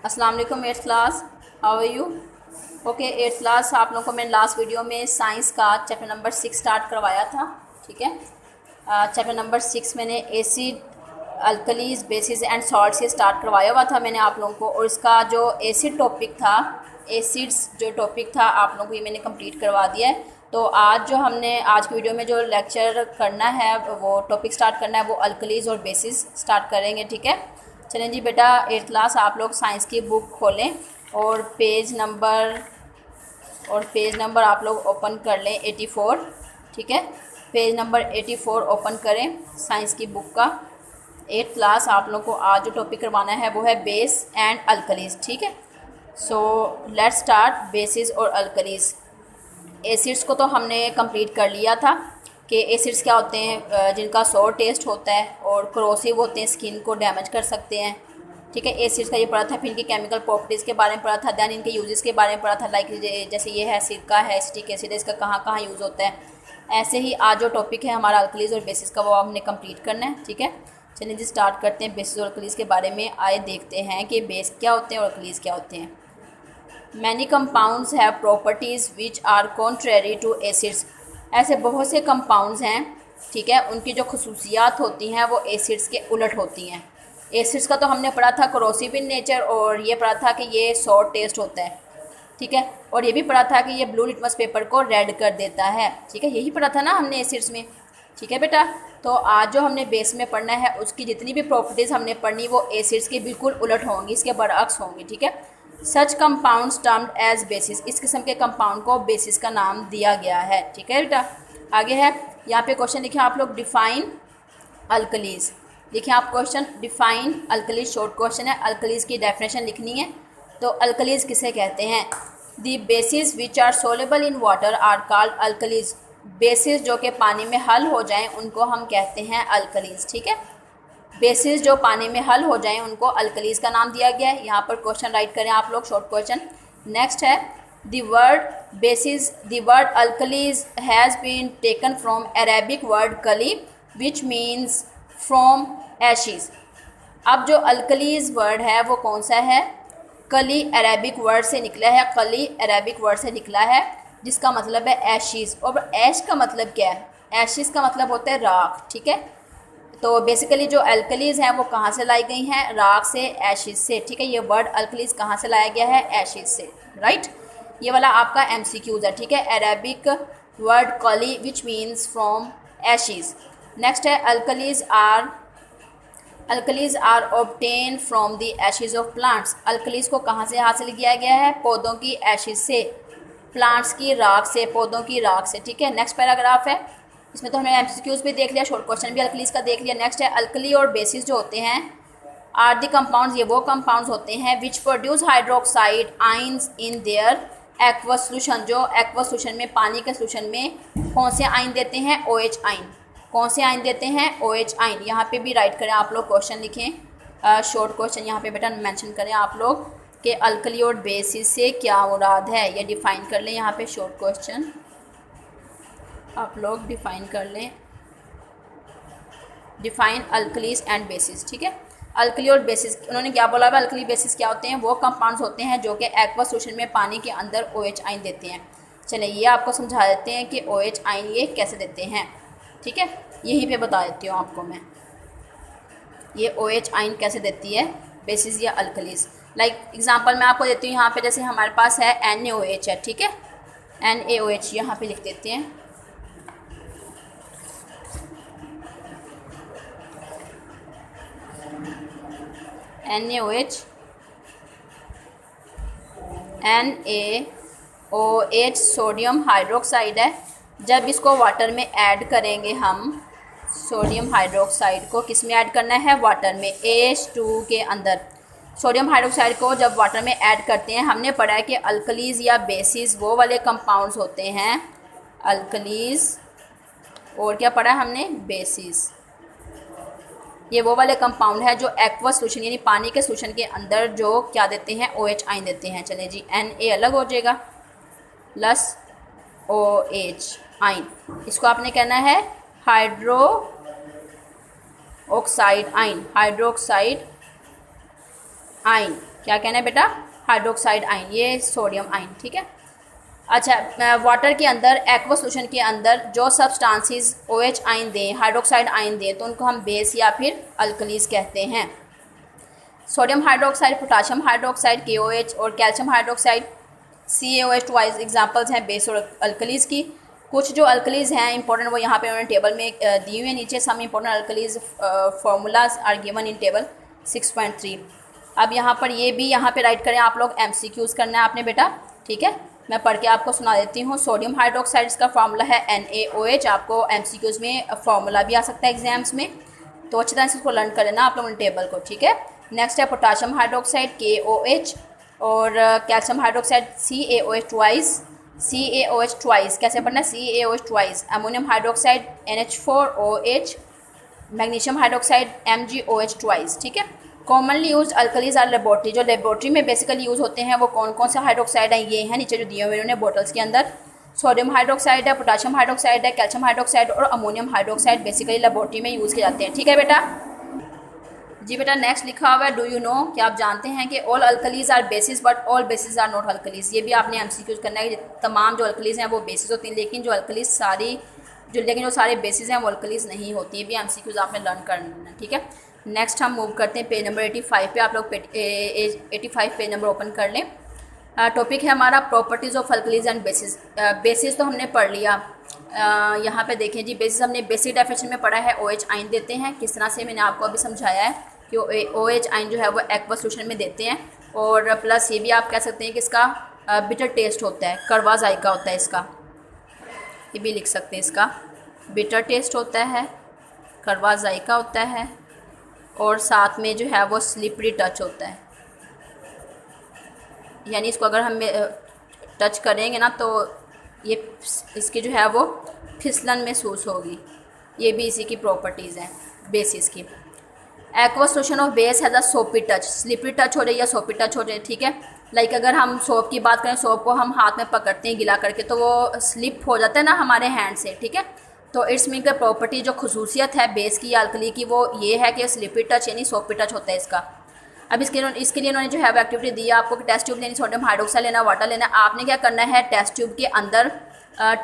अस्सलाम वालेकुम eighth class, how are you? Okay eighth class, आप लोगों को मैंने लास्ट वीडियो में साइंस का चैप्टर नंबर 6 स्टार्ट करवाया था। ठीक है, चैप्टर नंबर 6 मैंने acid, alkalis, bases and salt से स्टार्ट करवाया हुआ था मैंने आप लोगों को। और इसका जो एसिड टॉपिक था, एसिड्स जो टॉपिक था, आप लोगों को ये मैंने कंप्लीट करवा दिया है। तो आज जो हमने आज की वीडियो में जो लेक्चर करना है, वो टॉपिक स्टार्ट करना है, वो अल्कलीज और बेसिस स्टार्ट करेंगे। ठीक है, चलें जी बेटा, एट्थ क्लास आप लोग साइंस की बुक खोलें और पेज नंबर आप लोग ओपन कर लें 84। ठीक है, पेज नंबर 84 ओपन करें साइंस की बुक का। एट्थ क्लास आप लोग को आज जो टॉपिक करवाना है वो है बेस एंड अल्कलीज। ठीक है, सो लेट्स स्टार्ट बेसिस और अल्कलीज। एसिड्स को तो हमने कंप्लीट कर लिया था कि एसिड्स क्या होते हैं, जिनका सोर टेस्ट होता है और क्रोसिव होते हैं, स्किन को डैमेज कर सकते हैं। ठीक है, एसिड्स का ये पढ़ा था, फिर इनकी केमिकल प्रॉपर्टीज़ के बारे में पढ़ा था, दैन इनके यूजेस के बारे में पढ़ा था। लाइक जैसे ये है सिरका है, एसिटिक एसिड है, इसका कहाँ कहाँ यूज़ होता है। ऐसे ही आज जो टॉपिक है हमारा अल्कलीज और बेसिस का, वो हमने कंप्लीट करना है। ठीक है, चलिए जी स्टार्ट करते हैं बेसिस और अल्कलीज के बारे में। आए देखते हैं कि बेस क्या होते हैं और अल्कलीज क्या होते हैं। Many compounds have properties which are contrary to acids. ऐसे बहुत से कंपाउंड्स हैं, ठीक है, उनकी जो खसूसियात होती हैं वो एसिड्स के उलट होती हैं। एसिड्स का तो हमने पढ़ा था कोरोसिव इन नेचर, और ये पढ़ा था कि ये सॉर टेस्ट होता है। ठीक है, और ये भी पढ़ा था कि ये ब्लू लिटमस पेपर को रेड कर देता है। ठीक है, यही पढ़ा था ना हमने एसिड्स में। ठीक है बेटा, तो आज जो हमने बेस में पढ़ना है, उसकी जितनी भी प्रॉपर्टीज़ हमने पढ़नी वो एसिड्स के बिल्कुल उलट होंगी, इसके बरअक्स होंगी। ठीक है, सच कंपाउंड्स टर्म्ड एज बेसिस, इस किस्म के कंपाउंड को बेसिस का नाम दिया गया है। ठीक है बेटा, आगे है यहाँ पे क्वेश्चन लिखे आप लोग, डिफाइन अल्कलीज। देखिए आप question, define alkalis, short question है, अल्कलीज की डेफिनेशन लिखनी है। तो अल्कलीज किसे कहते हैं? The bases which are soluble in water are called alkalis. Bases जो कि पानी में हल हो जाएं उनको हम कहते हैं अल्कलीज। ठीक है, बेसिस जो पानी में हल हो जाएं उनको अल्कलीज का नाम दिया गया है। यहाँ पर क्वेश्चन राइट करें आप लोग, शॉर्ट क्वेश्चन। नेक्स्ट है, the word bases, the word alkalis has been taken from Arabic word कली विच मीन्स फ्रॉम एशिज। अब जो अल्कलीज वर्ड है वो कौन सा है? कली अरेबिक वर्ड से निकला है, कली अरेबिक वर्ड से निकला है, जिसका मतलब है एशिज। और एश का मतलब क्या है? एशिज का मतलब होता है राख। ठीक है, तो बेसिकली जो अल्कलीज हैं वो कहाँ से लाई गई हैं? राख से, एशिज से। ठीक है, ये वर्ड अल्कलीज कहाँ से लाया गया है? एशिज से। राइट, ये वाला आपका MCQs है। ठीक है, अरेबिक वर्ड कली which means from ashes. Next है, alkalies are obtain from the ashes of plants. Alkalies को कहाँ से हासिल किया गया है? पौधों की एशिज से, प्लांट्स की राख से, पौधों की राख से। ठीक है, नेक्स्ट पैराग्राफ है, इसमें तो हमने MCQs भी देख लिया, शॉर्ट क्वेश्चन भी अल्कलीज का देख लिया। नेक्स्ट है, अल्कली और बेसिस जो होते हैं, आर दी कंपाउंड्स, ये वो कंपाउंड्स होते हैं which produce hydroxide ions in their aqueous solution. जो एक्वस सोल्यूशन में, पानी के सोल्यूशन में कौन से आइन देते हैं? OH आइन। कौन से आइन देते हैं? OH आइन। यहाँ पे भी राइट करें आप लोग, क्वेश्चन लिखें, शॉर्ट क्वेश्चन यहाँ पे बेटा मेंशन करें आप लोग कि अल्कली और बेसिस से क्या मुराद है, ये डिफाइन कर लें। यहाँ पे शॉर्ट क्वेश्चन आप लोग डिफाइन कर लें, डिफाइन अल्कलीज एंड बेसिस। ठीक है, अल्कली और बेसिस, उन्होंने क्या बोला है? अल्कली बेसिस क्या होते हैं? वो कंपाउंड्स होते हैं जो कि एक्वस सोल्यूशन में पानी के अंदर OH आइन देते हैं। चलिए ये आपको समझा देते हैं कि OH आइन ये कैसे देते हैं। ठीक है, यहीं पे बता देती हूँ आपको मैं, ये OH आइन कैसे देती है बेसिस या अल्कलीज। लाइक एग्जांपल मैं आपको देती हूँ, यहाँ पे जैसे हमारे पास है NaOH है। ठीक है, NaOH यहाँ पे लिख देते हैं। NaOH, NaOH सोडियम हाइड्रोक्साइड है। जब इसको वाटर में ऐड करेंगे हम, सोडियम हाइड्रोक्साइड को किस में ऐड करना है? वाटर में, H2 के अंदर। सोडियम हाइड्रोक्साइड को जब वाटर में ऐड करते हैं, हमने पढ़ा है कि अल्कलीज या बेसिस वो वाले कंपाउंड्स होते हैं, अल्कलीज, और क्या पढ़ा हमने? बेसिस। ये वो वाले कंपाउंड है जो एक्वस सोल्यूशन यानी पानी के सोल्यूशन के अंदर जो क्या देते हैं? OH आइन देते हैं। चलिए जी, Na अलग हो जाएगा प्लस OH आइन, इसको आपने कहना है हाइड्रो ऑक्साइड आइन, हाइड्रोक्साइड आयन, क्या कहना है बेटा, हाइड्रोक्साइड आयन, ये सोडियम आयन, ठीक है। अच्छा, वाटर के अंदर, एक्वा सोल्यूशन के अंदर जो सब्सटेंसेस OH आयन दें, हाइड्रोक्साइड आयन दें, तो उनको हम बेस या फिर अल्कलीज कहते हैं। Sodium hydroxide, potassium hydroxide KOH और calcium hydroxide CaOH twice examples हैं बेस और अल्कलीज की। कुछ जो अल्कलीज हैं इंपॉर्टेंट वो यहाँ पे उन्होंने टेबल में दी हुई है नीचे। Some important alkalis formulas are given in table 6.3। अब यहाँ पर ये भी यहाँ पे राइट करें आप लोग, MCQs करना है आपने बेटा, ठीक है। मैं पढ़ के आपको सुना देती हूँ। सोडियम हाइड्रोक्साइड का फार्मूला है NaOH। आपको MCQs में फार्मूला भी आ सकता है एग्जाम्स में, तो अच्छी तरह से इसको लर्न कर लेना आप लोगों ने टेबल को, ठीक है। नेक्स्ट है पोटाशियम हाइड्रोक्साइड KOH और कैल्शियम हाइड्रोक्साइड CaOH ट्वाइस, कैसे पढ़ना है, CaOH twice. Ammonium hydroxide NH4OH, magnesium hydroxide MgOH twice, ठीक है। Commonly use alkalis are laboratory, जो लेबोरेटरी में बेसिकली यूज़ होते हैं वो कौन कौन से हाइड्रोक्साइड हैं, ये हैं नीचे जो दिए हुए उन्होंने बोटल्स के अंदर। सोडियम हाइड्रोक्साइड है, पोटाशियम हाइड्रोक्साइड है, कैल्शियम हाइड्रोक्साइड और अमोनियम हाइड्रोक्साइड बेसिकली लेबोरेटरी में यूज़ किए जाते हैं, ठीक है बेटा। जी बेटा, नेक्स्ट लिखा हुआ है, डू यू नो, क्या आप जानते हैं कि all alkalis are bases but all bases are not alkalis. ये भी आपने MCQs करना है कि तमाम जो अल्कलीज हैं वो बेसिस होती हैं, लेकिन जो अल्कलीज जो सारे बेसिस हैं वो अल्कलीज नहीं होती। ये भी MCQs आपने लर्न करना है, ठीक है। नेक्स्ट हम मूव करते हैं पेज नंबर 85 पे। आप लोग 85 पेज नंबर ओपन कर लें। टॉपिक है हमारा properties of alkalis and bases. Basis तो हमने पढ़ लिया। यहाँ पे देखें जी, बेसिस हमने बेसिक डेफिनेशन में पढ़ा है, OH आयन देते हैं। किस तरह से मैंने आपको अभी समझाया है कि OH आयन जो है वो एक्वा सोल्यूशन में देते हैं, और प्लस ये भी आप कह सकते हैं कि इसका बिटर टेस्ट होता है, कड़वा जायका होता है इसका, ये भी लिख सकते हैं, इसका बिटर टेस्ट होता है, कड़वा जायका होता है, और साथ में जो है वो स्लिपरी टच होता है। यानी इसको अगर हम टच करेंगे ना तो ये इसकी जो है वो फिसलन महसूस होगी। ये भी इसी की प्रॉपर्टीज़ हैं बेसिस की। Aqua solution of base has a सोपी टच, स्लिपरी टच हो रही है, सोपी टच हो रही है, ठीक है। लाइक अगर हम सोप की बात करें, सोप को हम हाथ में पकड़ते हैं गिला करके तो वो स्लिप हो जाता है ना हमारे हैंड से, ठीक है। तो इट्स मीन का प्रॉपर्टी जो खसूसियत है बेस की या अल्कली की वो ये है कि स्लिपरी टच यानी सोपी टच होता है इसका। अब इसके लिए उन्होंने जो है वो एक्टिविटी दी है आपको कि टेस्ट ट्यूब लेनी, सोडियम हाइड्रोक्साइड लेना, वाटर लेना। आपने क्या करना है, टेस्ट ट्यूब के अंदर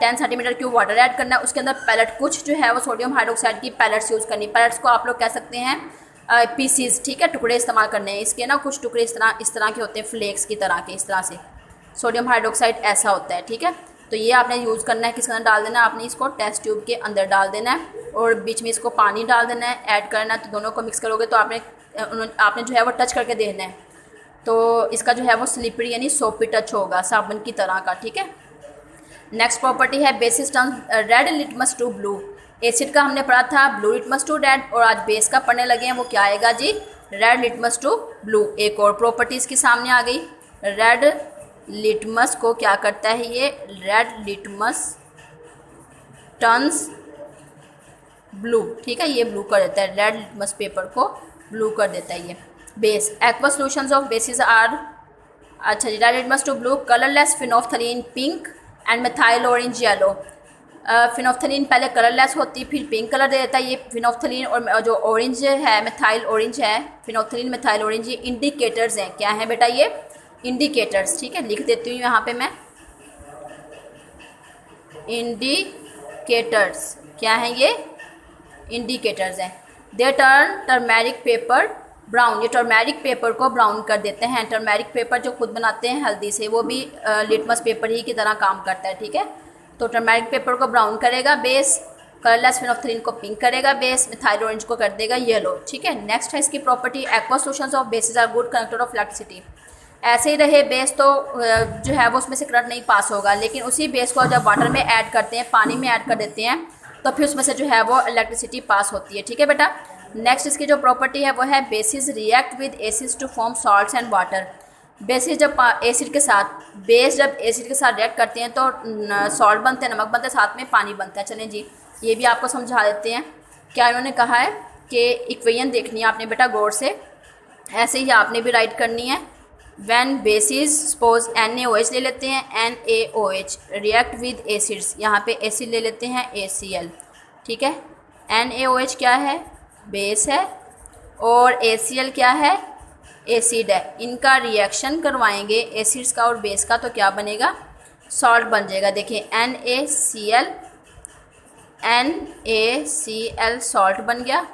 10 सेंटीमीटर क्यूब वाटर ऐड करना है, उसके अंदर पैलेट कुछ जो है वो सोडियम हाइड्रोक्साइड की पैलेट्स यूज़ करनी। पैलेट्स को आप लोग कह सकते हैं पीसीज, ठीक है, टुकड़े इस्तेमाल करने हैं इसके ना। कुछ टुकड़े इस तरह के होते हैं, फ्लेक्स की तरह के, इस तरह से सोडियम हाइड्रोक्साइड ऐसा होता है, ठीक है। तो ये आपने यूज़ करना है, किसके अंदर डाल देना है, आपने इसको टेस्ट ट्यूब के अंदर डाल देना है और बीच में इसको पानी डाल देना है, ऐड करना है। तो दोनों को मिक्स करोगे तो आपने जो है वो टच करके देखना है, तो इसका जो है वो स्लिपरी यानी सोपी टच होगा, साबुन की तरह का, ठीक है। नेक्स्ट प्रॉपर्टी है bases turn red litmus to blue. Acid का हमने पढ़ा था ब्लू लिटमस टू रेड, और आज बेस का पढ़ने लगे हैं, वो क्या आएगा जी, रेड लिटमस टू ब्लू। एक और प्रॉपर्टी इसकी सामने आ गई, रेड लिटमस को क्या करता है ये, रेड लिटमस टर्न्स ब्लू, ठीक है, ये ब्लू कर देता है, रेड लिटमस पेपर को ब्लू कर देता है ये base. Aqua solutions of bases are, अच्छा जी, red litmus to blue, colourless phenolphthalein pink and methyl orange yellow. Phenolphthalein पहले कलरलेस होती फिर पिंक कलर दे देता है, ये फिनोल्फथलीन और जो ऑरेंज है मिथाइल ऑरेंज है, फिनोल्फथलीन मिथाइल ऑरेंज, ये इंडिकेटर्स हैं। क्या है बेटा ये, इंडिकेटर्स, ठीक है, लिख देती हूँ यहाँ पे मैं, इंडिकेटर्स क्या है ये, इंडिकेटर्स हैं। They turn turmeric paper brown, ये टर्मेरिक पेपर को ब्राउन कर देते हैं। टर्मेरिक पेपर जो खुद बनाते हैं हल्दी से, वो भी लिटमस पेपर ही की तरह काम करता है, ठीक है। तो टर्मेरिक पेपर को ब्राउन करेगा बेस, कलरलेस फिनोल्फथलीन को पिंक करेगा बेस, मिथाइल ऑरेंज को कर देगा येलो, ठीक है। नेक्स्ट है इसकी property, aqua solutions of bases are good conductor of electricity. ऐसे ही रहे बेस तो जो है वो उसमें से करंट नहीं पास होगा, लेकिन उसी बेस को जब वाटर में ऐड करते हैं, पानी में ऐड कर देते हैं, तो फिर उसमें से जो है वो इलेक्ट्रिसिटी पास होती है, ठीक है बेटा। नेक्स्ट इसकी जो प्रॉपर्टी है वो है bases react with acids to form salts and water. Bases जब एसिड के साथ, बेस जब एसिड के साथ रिएक्ट करते हैं तो सॉल्ट बनते हैं, नमक बनता है, साथ में पानी बनता है। चलें जी, ये भी आपको समझा देते हैं। क्या इन्होंने कहा है कि इक्वेशन देखनी है आपने बेटा गौर से, ऐसे ही आपने भी राइट करनी है। व्हेन बेसिस सपोज NaOH ले लेते हैं, NaOH रिएक्ट विद एसिड्स, यहाँ पे एसिड ले लेते हैं ACl, ठीक है। NaOH क्या है, बेस है, और ACl क्या है, एसिड है, इनका रिएक्शन करवाएंगे एसिड्स का और बेस का, तो क्या बनेगा, सॉल्ट बन जाएगा। देखिए NaCl सॉल्ट बन गया,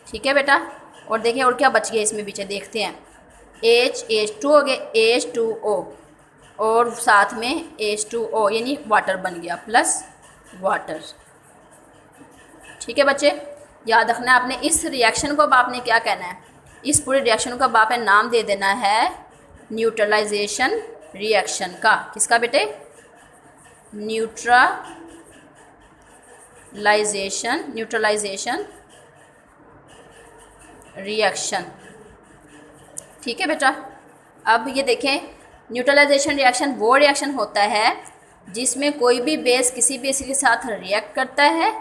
ठीक है बेटा। और देखिए और क्या बच गया इसमें पीछे, देखते हैं, H2 हो गया, H2O और साथ में H2O यानी वाटर बन गया प्लस वाटर, ठीक है बच्चे। याद रखना है आपने इस रिएक्शन को अब आपने क्या कहना है, इस पूरे रिएक्शन को अब आपने नाम दे देना है न्यूट्रलाइजेशन रिएक्शन का। किसका बेटे, न्यूट्रलाइजेशन रिएक्शन, ठीक है बेटा। अब ये देखें, न्यूट्रलाइजेशन रिएक्शन वो रिएक्शन होता है जिसमें कोई भी बेस किसी भी एसिड के साथ रिएक्ट करता है,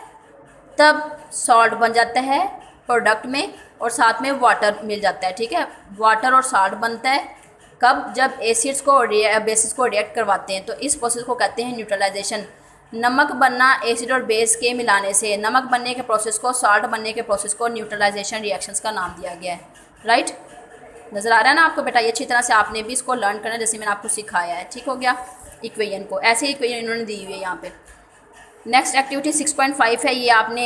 तब सॉल्ट बन जाता है प्रोडक्ट में और साथ में वाटर मिल जाता है, ठीक है। वाटर और सॉल्ट बनता है कब, जब एसिड्स को बेसिस को रिएक्ट करवाते हैं, तो इस प्रोसेस को कहते हैं न्यूट्रलाइजेशन। नमक बनना एसिड और बेस के मिलाने से, नमक बनने के प्रोसेस को, सॉल्ट बनने के प्रोसेस को न्यूट्रलाइजेशन रिएक्शंस का नाम दिया गया है, राइट। नज़र आ रहा है ना आपको बेटा, ये अच्छी तरह से आपने भी इसको लर्न करना है जैसे मैंने आपको सिखाया है, ठीक हो गया। इक्वेशन को ऐसे ही इक्वेशन इन्होंने दी हुई है यहाँ पे। नेक्स्ट एक्टिविटी 6.5 है, ये आपने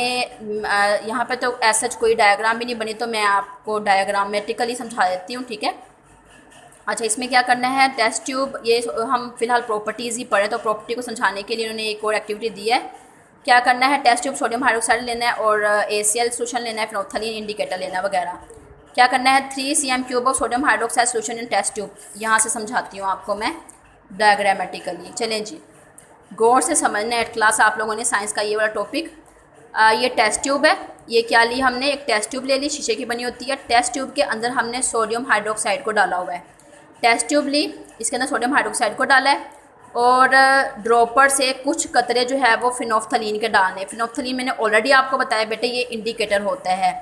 यहाँ पे तो ऐसा कोई डायग्राम भी नहीं बनी, तो मैं आपको डायग्रामेटिकली समझा देती हूँ, ठीक है। अच्छा, इसमें क्या करना है, टेस्ट ट्यूब, ये हम फिलहाल प्रॉपर्टीज़ ही पढ़े, तो प्रॉपर्टी को समझाने के लिए उन्होंने एक और एक्टिविटी दी है। क्या करना है, टेस्ट ट्यूब, सोडियम हाइड्रोक्साइड लेना है और ACl सोल्यूशन लेना है, फिनोल्फथलीन इंडिकेटर लेना है वगैरह। क्या करना है, 3 cm³ of sodium hydroxide solution in test tube. यहाँ से समझाती हूँ आपको मैं डायग्रामेटिकली, चलें जी, गौर से समझना है। क्लास आप लोगों ने साइंस का ये वाला टॉपिक, ये टेस्ट ट्यूब है, ये क्या ली हमने, एक टेस्ट ट्यूब ले ली, शीशे की बनी होती है। टेस्ट ट्यूब के अंदर हमने सोडियम हाइड्रोक्साइड को डाला हुआ है, टेस्ट ट्यूब ली, इसके अंदर सोडियम हाइड्रोक्साइड को डाला है और ड्रॉपर से कुछ कतरे जो है वो फिनोल्फथलीन के डालने। फिनोल्फथलीन मैंने ऑलरेडी आपको बताया बेटे, ये इंडिकेटर होता है,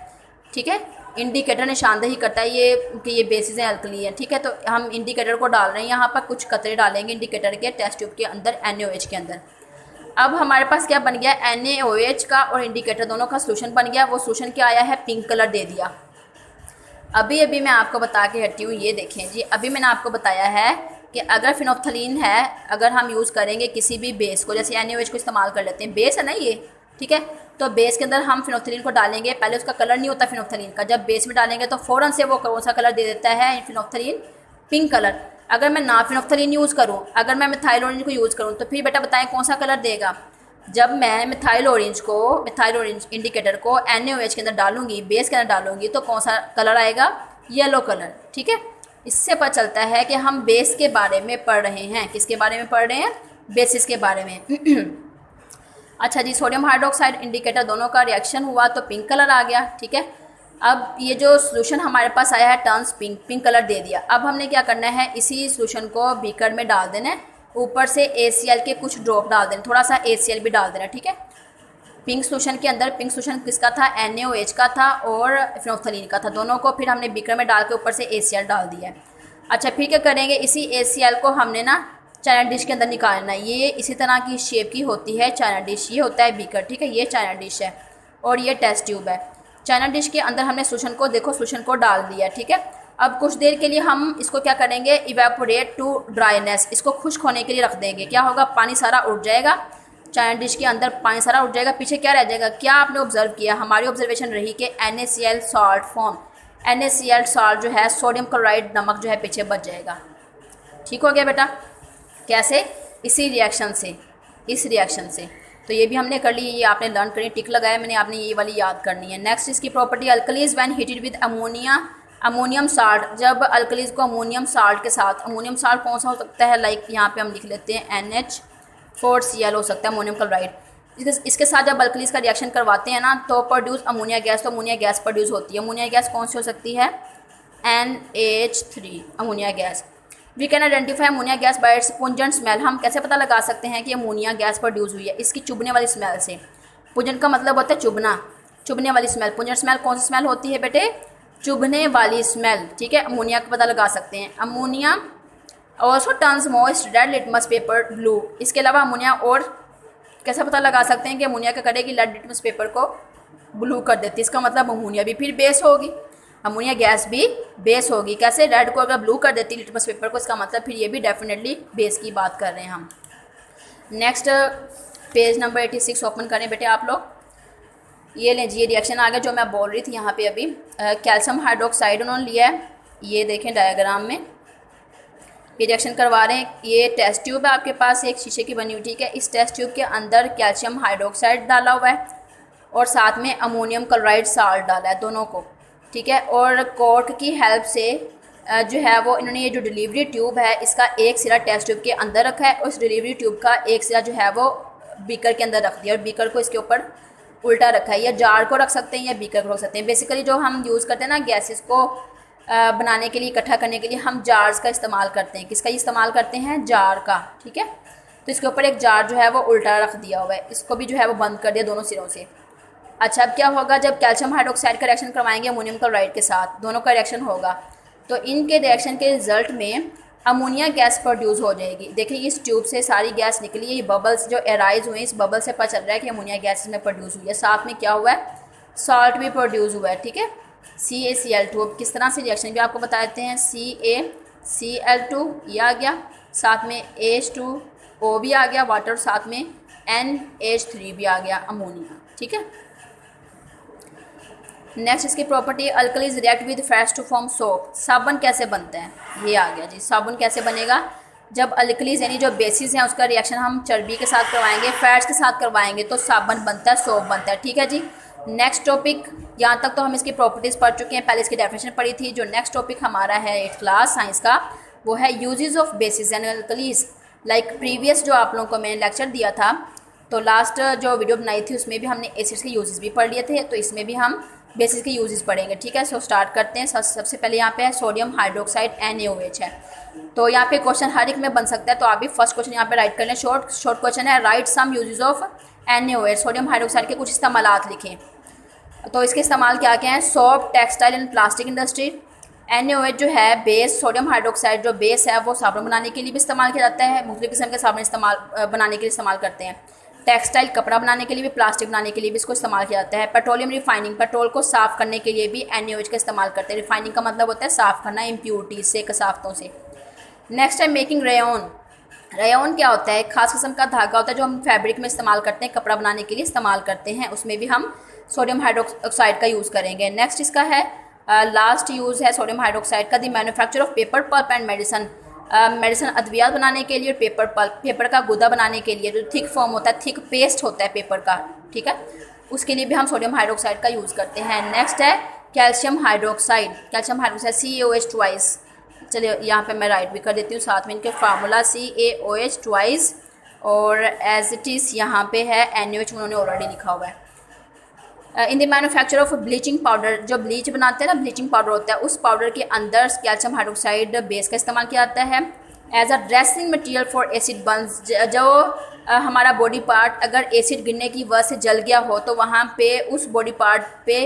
ठीक है। इंडिकेटर निशानदेही करता है ये कि ये बेसिस हैं, अल्कली है, ठीक है। तो हम इंडिकेटर को डाल रहे हैं, यहाँ पर कुछ कतरे डालेंगे इंडिकेटर के टेस्ट ट्यूब के अंदर, NaOH के अंदर। अब हमारे पास क्या बन गया, NaOH का और इंडिकेटर दोनों का सोल्यूशन बन गया। वो सोल्यूशन क्या आया है, पिंक कलर दे दिया। अभी मैं आपको बता के हटी हूँ, ये देखें जी, अभी मैंने आपको बताया है कि अगर फिनोल्फथलीन है, अगर हम यूज़ करेंगे किसी भी बेस को, जैसे NaOH को इस्तेमाल कर लेते हैं, बेस है ना ये, ठीक है। तो बेस के अंदर हम फिनोल्फथलीन को डालेंगे, पहले उसका कलर नहीं होता फिनोल्फथलीन का, जब बेस में डालेंगे तो फ़ौरन से वो कौन सा कलर दे देता है, फिनोल्फथलीन पिंक कलर। अगर मैं ना फिनोल्फथलीन यूज़ करूँ, अगर मैं मिथाइल ऑरेंज को यूज़ करूँ, तो फिर बेटा बताएं कौन सा कलर देगा। जब मैं मिथाइल ऑरेंज इंडिकेटर को NaOH के अंदर डालूंगी, बेस के अंदर डालूंगी, तो कौन सा कलर आएगा, येलो कलर, ठीक है। इससे पता चलता है कि हम बेस के बारे में पढ़ रहे हैं। किसके बारे में पढ़ रहे हैं, बेसिस के बारे में। अच्छा जी, सोडियम हाइड्रोक्साइड इंडिकेटर दोनों का रिएक्शन हुआ तो पिंक कलर आ गया, ठीक है। अब ये जो सोल्यूशन हमारे पास आया है टर्न्स पिंक कलर दे दिया। अब हमने क्या करना है, इसी सोल्यूशन को बीकर में डाल देना है, ऊपर से ACl के कुछ ड्रॉप डाल देना, थोड़ा सा ACl भी डाल देना, ठीक है। पिंक सोल्यूशन के अंदर, पिंक सोल्यूशन किसका था, NaOH का था और फिनोल्फथलीन का था, दोनों को फिर हमने बीकर में डाल के ऊपर से ACl डाल दिया है। अच्छा, फिर क्या करेंगे, इसी ACl को हमने ना चाइना डिश के अंदर निकालना है। ये इसी तरह की शेप की होती है चाइना डिश, ये होता है बीकर, ठीक है। ये चाइना डिश है और ये टेस्ट ट्यूब है। चाइना डिश के अंदर हमने सोल्यूशन को, देखो सोल्यूशन को डाल दिया, ठीक है। अब कुछ देर के लिए हम इसको क्या करेंगे, इवेपोरेट टू ड्राइनेस, इसको खुश्क होने के लिए रख देंगे। क्या होगा, पानी सारा उड़ जाएगा, चाइना डिश के अंदर पानी सारा उड़ जाएगा, पीछे क्या रह जाएगा। क्या आपने ऑब्जर्व किया, हमारी ऑब्जर्वेशन रही कि NaCl salt form, NaCl salt जो है, सोडियम क्लोराइड नमक जो है पीछे बच जाएगा, ठीक हो गया बेटा। कैसे, इसी रिएक्शन से, इस रिएक्शन से। तो ये भी हमने कर ली, ये आपने लर्न करी, टिक लगाया मैंने, आपने ये वाली याद करनी है। नेक्स्ट इसकी property, alkalis when heated with ammonium salt, जब अल्कलीज को अमोनियम साल्ट के साथ, अमोनियम साल्ट कौन सा हो सकता है, लाइक यहाँ पे हम लिख लेते हैं NH4Cl हो सकता है, अमोनियम क्लोराइड। इसके साथ जब अल्कलीज का रिएक्शन करवाते हैं ना, तो प्रोड्यूस अमोनिया गैस, तो अमोनिया गैस प्रोड्यूस होती है। अमोनिया गैस कौन सी हो सकती है, NH3 ammonia gas. We can identify ammonia gas by its pungent smell, हम कैसे पता लगा सकते हैं कि अमोनिया गैस प्रोड्यूस हुई है, इसकी चुभने वाली स्मेल से। पुंजेंट का मतलब होता है चुभना, चुभने वाली स्मेल। पुंजेंट स्मेल कौन सी स्मेल होती है बेटे, चुभने वाली स्मेल, ठीक है। अमोनिया का पता लगा सकते हैं। Ammonia also turns moist red litmus paper blue, इसके अलावा अमोनिया और कैसे पता लगा सकते हैं कि अमोनिया क्या करेगी, रेड लिटमस पेपर को ब्लू कर देती है, इसका मतलब अमोनिया भी फिर बेस होगी। अमोनिया गैस भी बेस होगी। कैसे? रेड को अगर ब्लू कर देती लिटमस पेपर को, इसका मतलब फिर ये भी डेफिनेटली बेस की बात कर रहे हैं हम। नेक्स्ट पेज नंबर 86 ओपन करें बेटे आप लोग। ये लें जी, ये रिएक्शन आ गया जो मैं बोल रही थी यहाँ पे अभी। कैल्शियम हाइड्रोक्साइड उन्होंने लिया है, ये देखें डायग्राम में ये रिएक्शन करवा रहे हैं। ये टेस्ट ट्यूब है आपके पास, एक शीशे की बनी हुई, ठीक है। इस टेस्ट ट्यूब के अंदर कैल्शियम हाइड्रोक्साइड डाला हुआ है और साथ में अमोनियम क्लोराइड साल्ट डाला है, दोनों को, ठीक है। और कॉर्क की हेल्प से जो है वो इन्होंने ये जो डिलीवरी ट्यूब है इसका एक सिरा टेस्ट ट्यूब के अंदर रखा है और उस डिलीवरी ट्यूब का एक सिरा जो है वो बीकर के अंदर रख दिया और बीकर को इसके ऊपर उल्टा रखा है। या जार को रख सकते हैं या बीकर को रख सकते हैं। बेसिकली जो हम यूज़ करते हैं ना गैसेस को बनाने के लिए, इकट्ठा करने के लिए, हम जार्स का इस्तेमाल करते हैं। किसका इस्तेमाल करते हैं? जार का, ठीक है। तो इसके ऊपर एक जार जो है वो उल्टा रख दिया हुआ है, इसको भी जो है वो बंद कर दिया दोनों सिरों से। अच्छा, अब क्या होगा जब कैल्शियम हाइड्रोक्साइड का रिएक्शन करवाएंगे अमोनियम क्लोराइड के साथ, दोनों का रिएक्शन होगा, तो इनके रिएक्शन के रिजल्ट में अमोनिया गैस प्रोड्यूस हो जाएगी। देखिए इस ट्यूब से सारी गैस निकली है, ये बबल्स जो एराइज हुए, इस बबल से पता चल रहा है कि अमोनिया गैस इसमें प्रोड्यूस हुई है। साथ में क्या हुआ है? सॉल्ट भी प्रोड्यूस हुआ है, ठीक है। CaCl2, अब किस तरह से रिएक्शन भी आपको बता देते हैं। CaCl2 ये आ गया, साथ में H2O भी आ गया वाटर, साथ में NH3 भी आ गया अमोनिया, ठीक है। नेक्स्ट इसकी property, alkalis react with fats to form soap. साबुन कैसे बनता है? ये आ गया जी। साबुन कैसे बनेगा? जब अल्कलीज यानी जो बेसिस हैं उसका रिएक्शन हम चर्बी के साथ करवाएंगे, फैट्स के साथ करवाएंगे तो साबुन बनता है, सोप बनता है, ठीक है जी। नेक्स्ट टॉपिक, यहाँ तक तो हम इसकी प्रॉपर्टीज़ पढ़ चुके हैं, पहले इसकी डेफिनेशन पढ़ी थी। जो नेक्स्ट टॉपिक हमारा है 8th क्लास साइंस का, वो है uses of basis and alkalis. Like previous जो आप लोगों को मैंने लेक्चर दिया था, तो लास्ट जो वीडियो बनाई थी उसमें भी हमने एसिड्स के यूजेस भी पढ़ लिए थे, तो इसमें भी हम बेसिस के यूजेस पढ़ेंगे, ठीक है। सो स्टार्ट करते हैं। सबसे पहले यहाँ पे है सोडियम हाइड्रोक्साइड NaOH है, तो यहाँ पे क्वेश्चन हर एक में बन सकता है, तो आप भी फर्स्ट क्वेश्चन यहाँ पे राइट कर लें। शॉर्ट क्वेश्चन है, write some uses of NaOH, sodium hydroxide के कुछ इस्तेमालात लिखें। तो इसके इस्तेमाल क्या क्या हैं? Soap, textile and plastic industry. NaOH जो है बेस, सोडियम हाइड्रोक्साइड जो बेस है वो साबुन बनाने के लिए भी इस्तेमाल किया जाता है, मुख्तलिफ किस्म के साबुन बनाने के लिए इस्तेमाल करते हैं। टेक्सटाइल, कपड़ा बनाने के लिए भी, प्लास्टिक बनाने के लिए भी इसको इस्तेमाल किया जाता है। पेट्रोलियम रिफाइनिंग, पेट्रोल को साफ़ करने के लिए भी NaOH का इस्तेमाल करते हैं। रिफाइनिंग का मतलब होता है साफ़ करना इम्प्योरिटीज से, कसाफ्तों से। नेक्स्ट है मेकिंग रेयन। रेयन क्या होता है? एक खास किस्म का धागा होता है जो हम फैब्रिक में इस्तेमाल करते हैं, कपड़ा बनाने के लिए इस्तेमाल करते हैं, उसमें भी हम सोडियम हाइड्रोक्साइड का यूज़ करेंगे। नेक्स्ट इसका है लास्ट यूज़ है सोडियम हाइड्रोक्साइड का, the manufacture of paper, pulp and medicine. Medicine अद्वियात बनाने के लिए, पेपर पल्प, पेपर का गुदा बनाने के लिए, जो थिक फॉर्म होता है, थिक पेस्ट होता है पेपर का, ठीक है, उसके लिए भी हम सोडियम हाइड्रोक्साइड का यूज़ करते हैं। नेक्स्ट है calcium hydroxide. Calcium hydroxide CaOH twice, चलिए यहाँ पे मैं राइट भी कर देती हूँ, साथ में इनके फार्मूला CaOH ट्वाइस और एज इट इज़ यहाँ पे है NaOH उन्होंने ऑलरेडी लिखा हुआ है। In the manufacture of bleaching powder, जो ब्लीच बनाते हैं ना, ब्लीचिंग पाउडर होता है, उस पाउडर के अंदर कैल्शियम हाइड्रोक्साइड बेस का इस्तेमाल किया जाता है। As a dressing material for acid burns, जो हमारा बॉडी पार्ट अगर एसिड गिरने की वजह से जल गया हो तो वहाँ पे उस बॉडी पार्ट पे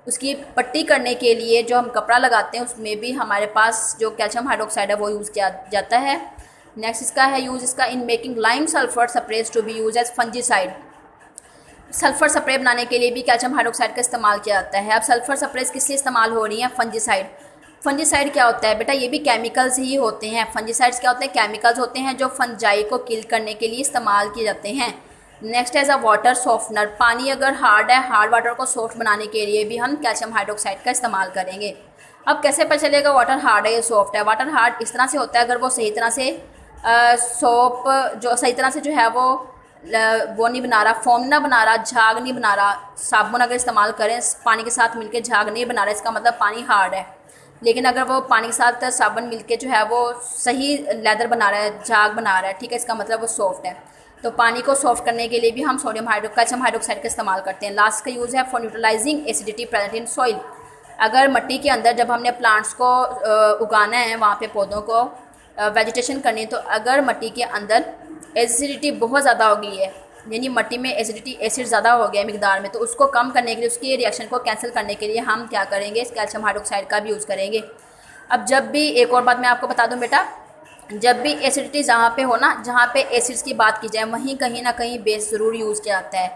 उसकी पट्टी करने के लिए जो हम कपड़ा लगाते हैं उसमें भी हमारे पास जो कैल्शियम हाइड्रोक्साइड है वो यूज़ किया जाता है। नेक्स्ट इसका है यूज़ इसका in making lime sulphur sprays to be use as fungicide. Sulphur spray बनाने के लिए भी कैल्शियम हाइड्रोक्साइड का इस्तेमाल किया जाता है। अब सल्फर स्प्रेज किस लिए इस्तेमाल हो रही हैं? फंजीसाइड। फंजीसाइड क्या होता है बेटा? ये भी केमिकल्स ही होते हैं। फंजीसाइड्स क्या होते हैं? केमिकल्स होते हैं जो फंजाई को किल करने के लिए इस्तेमाल किए जाते हैं। Next as a water softener, पानी अगर हार्ड है, हार्ड वाटर को सॉफ्ट बनाने के लिए भी हम कैल्शियम हाइड्रोक्साइड का इस्तेमाल करेंगे। अब कैसे पता चलेगा वाटर हार्ड है या सॉफ्ट है? वाटर हार्ड इस तरह से होता है अगर वो सही तरह से सोप जो सही तरह से जो है वो नहीं बना रहा, फोम ना बना रहा, झाग नहीं बना रहा। साबुन अगर इस्तेमाल करें पानी के साथ मिलके झाग नहीं बना रहा, इसका मतलब पानी हार्ड है। लेकिन अगर वो पानी के साथ साबुन मिलके जो है वो सही लेदर बना रहा है, झाग बना रहा है, ठीक है, इसका मतलब वो सॉफ्ट है। तो पानी को सॉफ्ट करने के लिए भी हम कैल्शियम हाइड्रोक्साइड का इस्तेमाल करते हैं। लास्ट का यूज़ है for neutralising acidity present in soil. अगर मिट्टी के अंदर जब हमने प्लांट्स को उगाना है, वहाँ पे पौधों को वेजिटेशन करनी है, तो अगर मिट्टी के अंदर एसिडिटी बहुत ज़्यादा हो गई है, यानी मिट्टी में एसिड ज़्यादा हो गया है मिकदार में, तो उसको कम करने के लिए, उसकी रिएक्शन को कैंसिल करने के लिए हम क्या करेंगे? कैल्शियम हाइड्रोक्साइड का भी यूज़ करेंगे। अब जब भी एक और बात मैं आपको बता दूं बेटा, जब भी एसिडिटी जहाँ पे हो ना, जहाँ पे एसिड्स की बात की जाए, वहीं कहीं ना कहीं बेस ज़रूर यूज़ किया जाता है।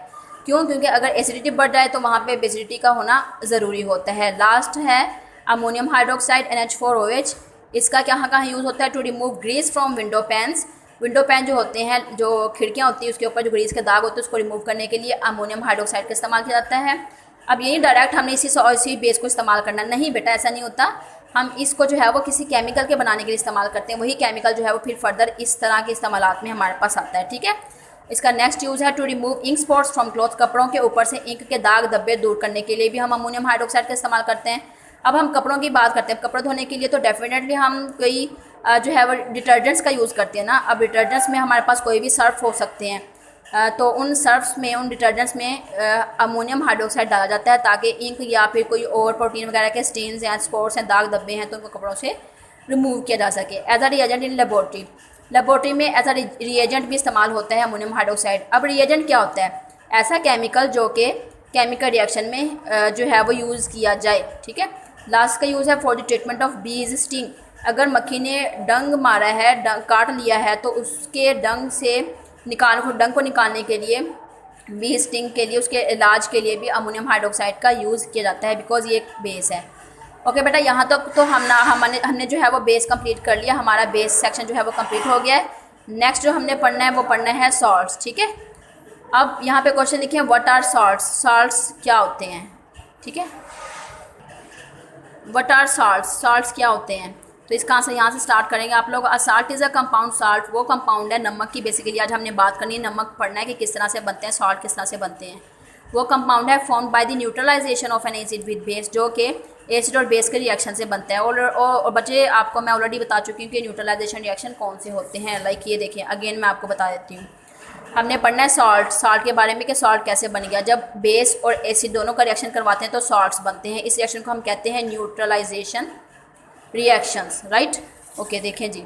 क्यों? क्योंकि अगर एसिडिटी बढ़ जाए तो वहाँ पे बेसिडिटी का होना ज़रूरी होता है। लास्ट है अमोनियम हाइड्रोक्साइड NH4OH, इसका कहाँ कहाँ यूज़ होता है? To remove grease from window panes. Window pane जो होते हैं, जो खिड़कियाँ होती हैं, उसके ऊपर जो ग्रीस के दाग होते हैं उसको रिमूव करने के लिए अमोनियम हाइड्रोक्साइड का इस्तेमाल किया जाता है। अब यही डायरेक्ट हमने इसी बेस को इस्तेमाल करना नहीं बेटा, ऐसा नहीं होता। हम इसको जो है वो किसी केमिकल के बनाने के लिए इस्तेमाल करते हैं, वही केमिकल जो है वो फिर फर्दर इस तरह के इस्तेमालात में हमारे पास आता है, ठीक है। इसका नेक्स्ट यूज़ है to remove ink spots from cloth. कपड़ों के ऊपर से इंक के दाग धब्बे दूर करने के लिए भी हम अमोनियम हाइड्रोक्साइड का इस्तेमाल करते हैं। अब हम कपड़ों की बात करते हैं, कपड़े धोने के लिए तो डेफिनेटली हम कोई जो है वो डिटर्जेंट्स का यूज़ करते हैं ना। अब डिटर्जेंट्स में हमारे पास कोई भी सर्फ हो सकते हैं, तो उन सर्फ्स में, उन डिटर्जेंट्स में अमोनियम हाइड्रोक्साइड डाला जाता है ताकि इंक या फिर कोई और प्रोटीन वगैरह के स्टेन्स या स्पॉट्स हैं, दाग धब्बे हैं, तो उनको कपड़ों से रिमूव किया जा सके। As a reagent in laboratory में एज अ रिएजेंट भी इस्तेमाल होता है अमोनियम हाइड्रोक्साइड। अब रिएजेंट क्या होता है? ऐसा केमिकल जो कि केमिकल रिएक्शन में जो है वो यूज़ किया जाए, ठीक है। लास्ट का यूज़ है फॉर द ट्रीटमेंट ऑफ बीज स्टिंग। अगर मक्खी ने डंग मारा है, काट लिया है, तो उसके डंग को निकालने के लिए, बी स्टिंग के लिए, उसके इलाज के लिए भी अमोनियम हाइड्रोक्साइड का यूज़ किया जाता है, बिकॉज ये एक बेस है। ओके बेटा, यहाँ तक तो हमने जो है वो बेस कंप्लीट कर लिया, हमारा बेस सेक्शन जो है वो कंप्लीट हो गया है। नेक्स्ट जो हमने पढ़ना है वो पढ़ना है सॉल्ट्स, ठीक है। अब यहाँ पे क्वेश्चन लिखे हैं व्हाट आर सॉल्ट्स। सॉल्ट्स क्या होते हैं, ठीक है। व्हाट आर सॉल्ट्स, सॉल्ट्स क्या होते हैं? तो इसका आंसर यहाँ से स्टार्ट करेंगे आप लोग। Salt is a compound. Salt वो कंपाउंड है नमक की। बेसिकली आज हमने बात करनी है, नमक पढ़ना है कि किस तरह से बनते हैं, सॉल्ट किस तरह से बनते हैं। वो कंपाउंड है form by the neutralisation of an acid with base, जो कि एसिड और बेस के रिएक्शन से बनता है। और बच्चे आपको मैं ऑलरेडी बता चुकी हूँ कि न्यूट्रलाइजेशन रिएक्शन कौन से होते हैं। लाइक ये देखें, अगेन मैं आपको बता देती हूँ। हमने पढ़ना है सॉल्ट के बारे में कि सॉल्ट कैसे बन गया। जब बेस और एसिड दोनों का रिएक्शन करवाते हैं तो सॉल्ट्स बनते हैं। इस रिएक्शन को हम कहते हैं न्यूट्रलाइजेशन रिएक्शंस, राइट। ओके, देखें जी।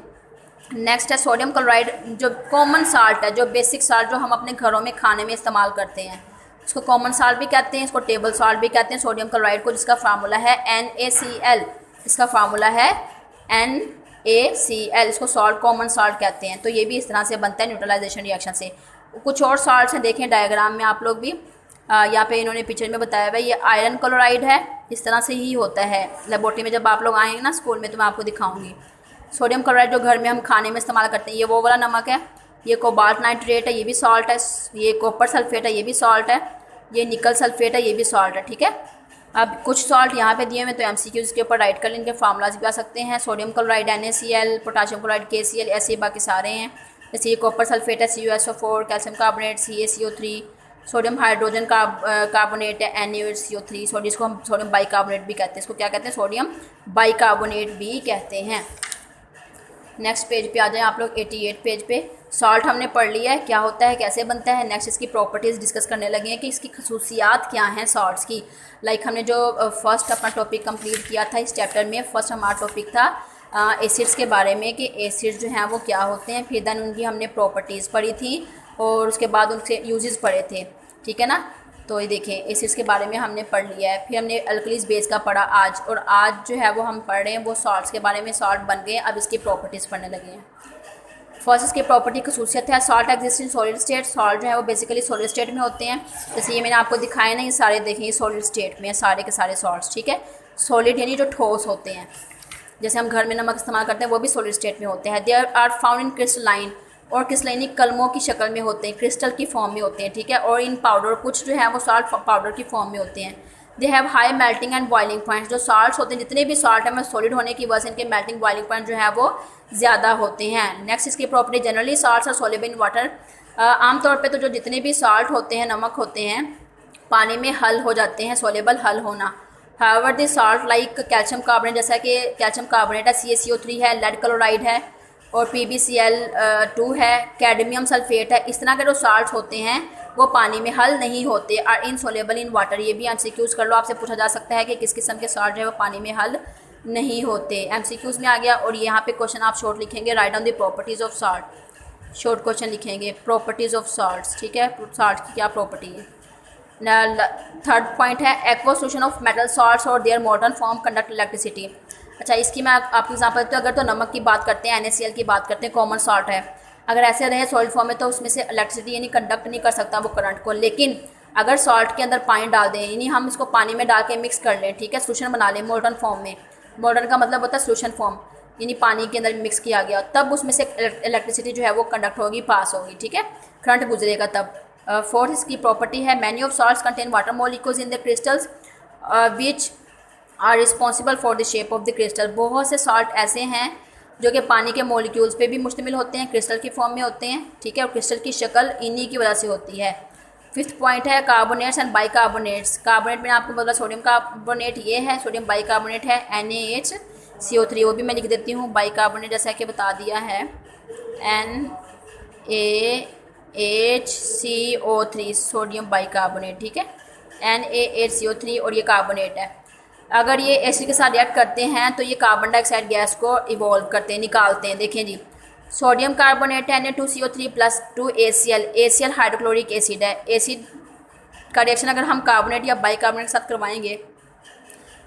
नेक्स्ट है सोडियम क्लोराइड, जो कॉमन साल्ट है, जो बेसिक साल्ट जो हम अपने घरों में खाने में इस्तेमाल करते हैं, इसको कॉमन साल्ट भी कहते हैं, इसको टेबल साल्ट भी कहते हैं। सोडियम क्लोराइड को, जिसका फार्मूला है NaCl, इसका फार्मूला है NaCl, इसको सॉल्ट, कॉमन साल्ट कहते हैं। तो ये भी इस तरह से बनता है न्यूट्रलाइजेशन रिएक्शन से। कुछ और साल्ट्स हैं, देखें डायग्राम में आप लोग भी, यहाँ पे इन्होंने पिक्चर में बताया हुआ है। ये आयरन क्लोराइड है, इस तरह से ही होता है। लेबोरेटरी में जब आप लोग आएंगे ना स्कूल में तो मैं आपको दिखाऊंगी। सोडियम क्लोराइड जो घर में हम खाने में इस्तेमाल करते हैं, ये वो वाला नमक है। ये कोबाल्ट नाइट्रेट है, ये भी सॉल्ट है। ये कॉपर सल्फेट है, ये भी सॉल्ट है। ये निकल सल्फेट है, ये भी सॉल्ट है, ठीक है। अब कुछ सॉल्ट यहाँ पे दिए हुए, तो MCQs के ऊपर राइट कर लें, इनके फार्मूलाज भी आ सकते हैं। Sodium chloride NaCl, potassium chloride KCl, ऐसे बाकी सारे हैं। जैसे ये कॉपर सल्फेट है CuSO4, calcium carbonate CaCO3, sodium hydrogen carbonate है NaCO3, इसको हम सोडियम बाइकार्बोनेट भी कहते हैं। इसको क्या कहते हैं? सोडियम बाइकार्बोनेट भी कहते हैं। नेक्स्ट पेज पे आ जाएं आप लोग, 88 पेज पे। सॉल्ट हमने पढ़ लिया है, क्या होता है, कैसे बनता है। नेक्स्ट इसकी प्रॉपर्टीज़ डिस्कस करने लगे हैं कि इसकी खसूसियात क्या हैं सॉल्ट्स की। लाइक हमने जो फर्स्ट अपना टॉपिक कंप्लीट किया था इस चैप्टर में, फर्स्ट हमारा टॉपिक था एसिड्स के बारे में कि एसिड्स जो हैं वो क्या होते हैं। फिर देन उनकी हमने प्रॉपर्टीज़ पढ़ी थी और उसके बाद उनसे यूजेस पढ़े थे, ठीक है ना। तो ये देखें, एसिड्स के बारे में हमने पढ़ लिया है। फिर हमने अल्कलीज बेस का पढ़ा आज, और आज जो है वो हम पढ़ रहे हैं वो सॉल्ट्स के बारे में। सॉल्ट बन गए, अब इसकी प्रॉपर्टीज़ पढ़ने लगे हैं। फर्स्ट इसकी प्रॉपर्टी खसूसियत है salt exist in solid state. Salt जो है वो बेसिकली सॉलिड स्टेट में होते हैं। जैसे ये मैंने आपको दिखाया ना, ये सारे देखें, ये सॉलिड स्टेट में है सारे के सारे सॉल्ट्स, ठीक है। सॉलिड यानी जो ठोस होते हैं, जैसे हम घर में नमक इस्तेमाल करते हैं वो भी सॉलिड स्टेट में होते हैं। There are found in crystalline, और क्रिस्टलाइनिक कलमों की शक्ल में होते हैं, क्रिस्टल की फॉर्म में होते हैं, ठीक है। और इन पाउडर, कुछ जो है वो साल्ट पाउडर की फॉर्म में होते हैं। They have high melting and boiling points. जो साल्ट्स होते हैं, जितने भी साल्ट है, सॉलिड होने की वजह से इनके मेल्टिंग बॉइलिंग पॉइंट जो है वो ज़्यादा होते हैं। नेक्स्ट इसकी property, generally salts are soluble in water. आमतौर पे तो जो जितने भी साल्ट होते हैं, नमक होते हैं, पानी में हल हो जाते हैं, सोल्युबल हल होना। However the salt like calcium carbonate, जैसा कि कैल्शियम कार्बोनेट है, CaCO3 है, लेड क्लोराइड है, और PbCl2 है, कैडमियम सल्फेट है, इस तरह के जो साल्ट्स होते हैं वो पानी में हल नहीं होते। आर इनसोल्युबल इन वाटर, ये भी MCQs कर लो, आपसे पूछा जा सकता है कि किस किस्म के साल्ट जो है वो पानी में हल नहीं होते। MCQs में आ गया। और यहाँ पे क्वेश्चन आप शॉर्ट लिखेंगे, write down the properties of salt. Short question लिखेंगे, प्रॉपर्टीज़ ऑफ साल्ट्स, ठीक है, साल्ट की क्या प्रॉपर्टी है। थर्ड पॉइंट है aqua solution of metal salts और their molten form conduct electricity. अच्छा, इसकी मैं आपको एग्जांपल देती हूँ। अगर तो नमक की बात करते हैं, NaCl की बात करते हैं, कॉमन सॉल्ट है, अगर ऐसे रहे सॉलिड फॉर्म में तो उसमें से इलेक्ट्रिसिटी यानी कंडक्ट नहीं कर सकता वो करंट को। लेकिन अगर सॉल्ट के अंदर पानी डाल दें, यानी हम इसको पानी में डाल के मिक्स कर लें, ठीक है, सोल्यूशन बना लें मोल्टन फॉर्म में। मोल्टन का मतलब होता है सोल्यूशन फॉर्म, यानी पानी के अंदर मिक्स किया गया, तब उसमें से इलेक्ट्रिसिटी जो है वो कंडक्ट होगी, पास होगी, ठीक है, करंट गुजरेगा तब। फोर्थ इसकी प्रॉपर्टी है many of salts contain water molecules in the crystals which are responsible for the shape of the crystal. बहुत से सॉल्ट ऐसे हैं जो कि पानी के मॉलिक्यूल्स पे भी मुश्तमिल होते हैं, क्रिस्टल की फॉर्म में होते हैं, ठीक है, और क्रिस्टल की शक्ल इन्हीं की वजह से होती है। फिफ्थ पॉइंट है कार्बोनेट्स एंड बाइकार्बोनेट्स। कार्बोनेट में आपको बोला सोडियम कार्बोनेट ये है, सोडियम बाइकार्बोनेट है NaHCO3, वो भी मैं लिख देती हूँ। बाइकार्बोनेट जैसा कि बता दिया है NaHCO3 सोडियम बाइकार्बोनेट, ठीक है, NaHCO3 और ये कार्बोनेट है। अगर ये एसिड के साथ रिएक्ट करते हैं तो ये कार्बन डाइऑक्साइड गैस को इवॉल्व करते हैं, निकालते हैं। देखें जी, सोडियम कार्बोनेट है Na2CO3 plus 2 ACl। ACl hydrochloric acid है। एसिड का रिएक्शन अगर हम कार्बोनेट या बाइकार्बोनेट के साथ करवाएंगे,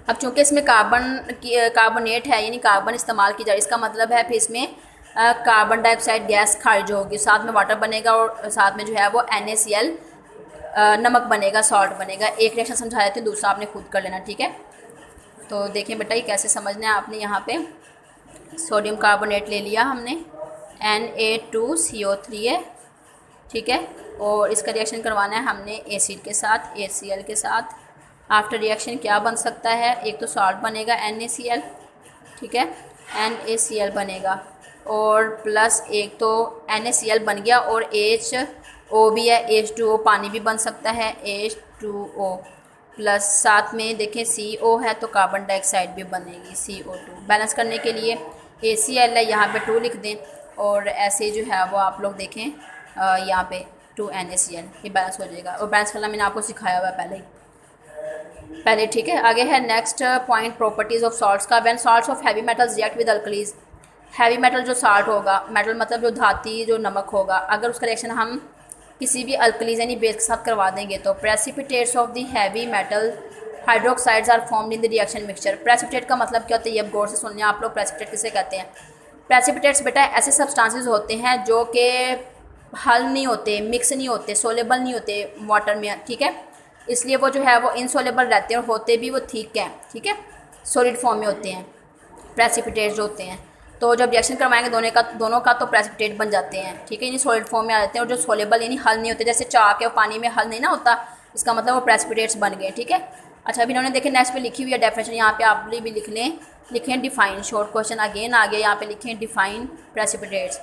अब चूँकि इसमें कार्बोनेट है यानी कार्बन इस्तेमाल की जाए, इसका मतलब है फिर इसमें कार्बन डाइऑक्साइड गैस खारिज होगी, साथ में वाटर बनेगा और साथ में जो है वो NaCl नमक बनेगा, सॉल्ट बनेगा। एक रिएक्शन समझा देते हैं, दूसरा आपने खुद कर लेना, ठीक है। तो देखें बेटा ये कैसे समझना है आपने। यहाँ पे सोडियम कार्बोनेट ले लिया हमने, Na2CO3 है, ठीक है, और इसका रिएक्शन करवाना है हमने एसिड के साथ, ACl के साथ। आफ्टर रिएक्शन क्या बन सकता है, एक तो सॉल्ट बनेगा NaCl, ठीक है, NaCl बनेगा, और प्लस एक तो NaCl बन गया और HO भी है, H2O पानी भी बन सकता है, H2O प्लस साथ में देखें CO है तो कार्बन डाइऑक्साइड भी बनेगी, CO2। बैलेंस करने के लिए ACl है, यहाँ पे 2 लिख दें, और ऐसे जो है वो आप लोग देखें यहाँ पे 2 NaCl, ये बैलेंस हो जाएगा। और बैलेंस करना मैंने आपको सिखाया हुआ है पहले, ठीक है। आगे है next point properties of salts का। When salts of heavy metals react with alkalies, heavy metal जो सॉल्ट होगा, मेटल मतलब जो धाती जो नमक होगा, अगर उसका रिएक्शन हम किसी भी अल्कलीज यानी बेस के साथ करवा देंगे तो precipitates of the heavy metal hydroxides are formed in the reaction mixture. Precipitate का मतलब क्या होता है ये अब गौर से सुन लें आप लोग। प्रेसिपिटेट किसे कहते हैं? प्रेसिपिटेट्स बेटा ऐसे सब्सटेंसेस होते हैं जो कि हल नहीं होते, मिक्स नहीं होते, सोलेबल नहीं होते वाटर में, ठीक है, इसलिए वो जो है वो इनसोलेबल रहते हैं, और होते भी वो ठीक है, ठीक है, सॉलिड फॉर्म में होते हैं प्रेसिपिटेट्स जो होते हैं। तो जब रिएक्शन करवाएंगे दोनों का तो प्रेसिपिटेट बन जाते हैं, ठीक है, यानी सॉलिड फॉर्म में आ जाते हैं। और जो सोलेबल यानी हल नहीं होते, जैसे चाक है पानी में हल नहीं ना होता, इसका मतलब वो प्रेसिपिटेट्स बन गए, ठीक है। अच्छा, अभी इन्होंने देखे नेक्स्ट पे लिखी हुई है डेफिनेशन, यहाँ पे आप भी लिख लें, लिखें डिफाइन। शॉर्ट क्वेश्चन अगेन आ गया, यहाँ पे लिखें डिफाइन प्रेसिपिटेट्स।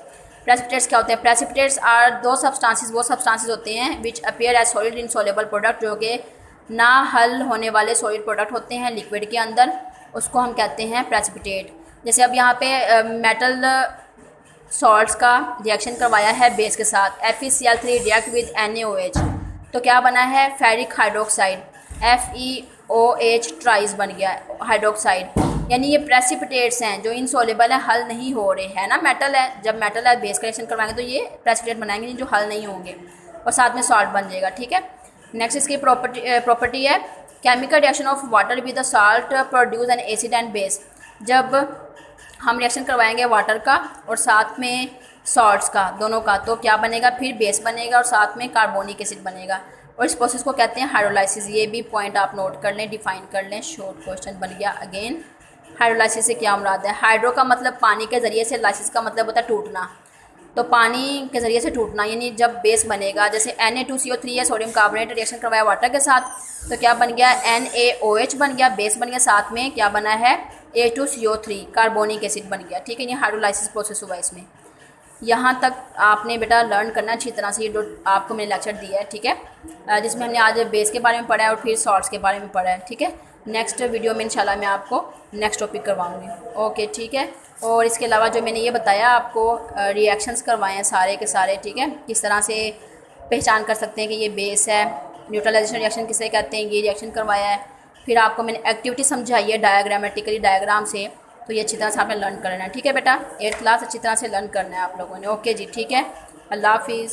प्रेसिपिटेट्स क्या होते हैं? प्रेसिपिटेट्स आर दो सब्सटेंसेस, वो सब्सटेंसेस होते हैं which appear as solid insoluble product, जो कि ना हल होने वाले सॉलिड प्रोडक्ट होते हैं लिक्विड के अंदर, उसको हम कहते हैं प्रेसिपिटेट। जैसे अब यहाँ पे मेटल सॉल्ट्स का रिएक्शन करवाया है बेस के साथ, FeCl3 रिएक्ट विद NaOH, तो क्या बना है? फेरिक हाइड्रोक्साइड, FeOH ट्राइस बन गया हाइड्रोक्साइड। यानी ये प्रेसिपिटेट्स हैं जो इनसोलेबल है, हल नहीं हो रहे हैं ना, मेटल है, जब मेटल है बेस का रिएक्शन करवाएंगे तो ये प्रेसिपिटेट बनाएंगे जो हल नहीं होंगे, और साथ में सॉल्ट बन जाएगा, ठीक है। नेक्स्ट इसकी प्रॉपर्टी है chemical reaction of water with the salt produce an acid and base. जब हम रिएक्शन करवाएंगे वाटर का और साथ में सॉल्ट्स का, दोनों का, तो क्या बनेगा? फिर बेस बनेगा और साथ में कार्बोनिक एसिड बनेगा, और इस प्रोसेस को कहते हैं हाइड्रोलाइसिस। ये भी पॉइंट आप नोट कर लें, डिफाइन कर लें। शॉर्ट क्वेश्चन बन गया अगेन। हाइड्रोलाइसिस से क्या मुराद है? हाइड्रो का मतलब पानी के ज़रिए से, लाइसिस का मतलब होता है टूटना, तो पानी के ज़रिए से टूटना, यानी जब बेस बनेगा, जैसे Na2CO3 है, सोडियम कार्बोनेट रिएक्शन करवाया वाटर के साथ, तो क्या बन गया? NaOH बन गया, बेस बन गया, साथ में क्या बना है? A2CO3 कार्बोनिक एसिड बन गया, ठीक है। ये हाइड्रोलाइसिस प्रोसेस हुआ इसमें। यहाँ तक आपने बेटा लर्न करना अच्छी तरह से, ये जो आपको मैंने लेक्चर दिया है, ठीक है, जिसमें हमने आज बेस के बारे में पढ़ा है और फिर सॉल्ट्स के बारे में पढ़ा है, ठीक है। नेक्स्ट वीडियो में इंशाल्लाह मैं आपको नेक्स्ट टॉपिक करवाऊँगी, ओके, ठीक है। और इसके अलावा जो मैंने ये बताया आपको रिएक्शंस करवाए हैं सारे के सारे, ठीक है, किस तरह से पहचान कर सकते हैं कि ये बेस है, न्यूट्रलाइजेशन रिएक्शन किसे कहते हैं, ये रिएक्शन करवाया है, फिर आपको मैंने एक्टिविटी समझाई है डायग्रामेटिकली डायग्राम से, तो ये अच्छी तरह से आपने लर्न करना है, ठीक है बेटा। 8th क्लास अच्छी तरह से लर्न करना है आप लोगों ने, ओके जी, ठीक है, अल्लाह हाफिज़।